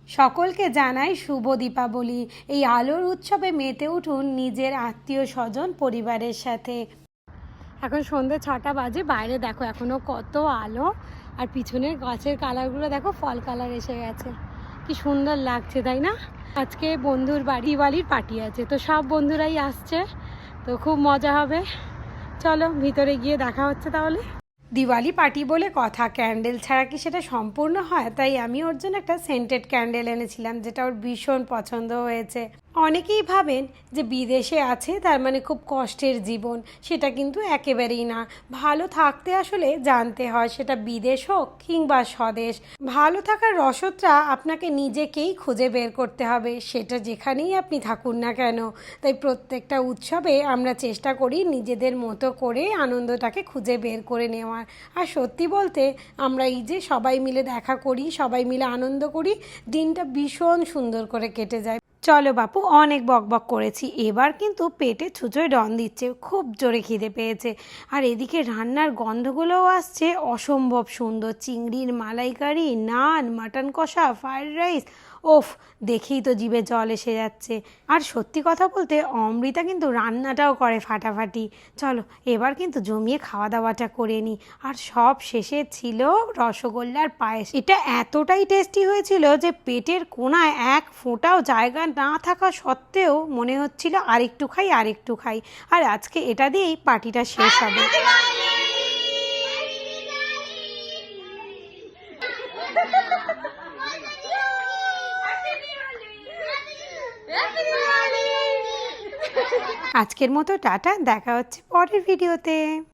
সকলকে জানাই শুভ দীপাবলি। এই আলোর উৎসবে মেতে উঠুন নিজের আত্মীয় স্বজন পরিবারের সাথে। এখন সন্ধ্যে 6টা বাজে, বাইরে দেখো এখনো কত আলো, আর পিছনের গাছের কালারগুলো দেখো ফল কালার এসে গেছে, কি সুন্দর লাগছে তাই না? আজকে বন্ধুর বাড়ি দিওয়ালির পার্টি আছে, তো সব বন্ধুরাই আসছে, তো খুব মজা হবে। চলো ভিতরে গিয়ে দেখা হচ্ছে তাহলে। দিওয়ালি পার্টি বলে কথা, ক্যান্ডেল ছাড়া কি সেটা সম্পূর্ণ হয়? তাই আমি ওর জন্য একটা সেন্টেড ক্যান্ডেল এনেছিলাম, যেটা ওর ভীষণ পছন্দ হয়েছে। অনেকেই ভাবেন যে বিদেশে আছে তার মানে খুব কষ্টের জীবন, সেটা কিন্তু একেবারেই না। ভালো থাকতে আসলে জানতে হয়, সেটা বিদেশ হোক কিংবা স্বদেশ। ভালো থাকার রসদটা আপনাকে নিজেকেই খুঁজে বের করতে হবে, সেটা যেখানেই আপনি থাকুন না কেন। তাই প্রত্যেকটা উৎসবে আমরা চেষ্টা করি নিজেদের মতো করে আনন্দটাকে খুঁজে বের করে নেওয়ার। আর সত্যি বলতে আমরা এই যে সবাই মিলে দেখা করি, সবাই মিলে আনন্দ করি, দিনটা ভীষণ সুন্দর করে কেটে যায়। চলো বাপু, অনেক বকবক করেছি, এবার কিন্তু পেটে ছুঁচোয় ডন দিচ্ছে, খুব জোরে খিদে পেয়েছে। আর এদিকে রান্নার গন্ধগুলোও আসছে অসম্ভব সুন্দর, চিংড়ির মালাইকারি, নান, মাটন কষা, ফ্রায়েড রাইস, ওফ, দেখেই তো জিভে জল এসে যাচ্ছে। আর সত্যি কথা বলতে অমৃতা কিন্তু রান্নাটাও করে ফাটাফাটি। চলো এবার কিন্তু জমিয়ে খাওয়া দাওয়াটা করে নিই। আর সব শেষে ছিল রসগোল্লার পায়েস, এটা এতটাই টেস্টি হয়েছিল যে পেটের কোণায় এক ফোঁটাও জায়গা না থাকা সত্ত্বেও মনে হচ্ছিল আরেকটু খাই আরেকটু খাই। আর আজকে এটা দিয়েই পার্টিটা শেষ হবে। আজকের মতো টাটা, দেখা হচ্ছে পরের ভিডিওতে।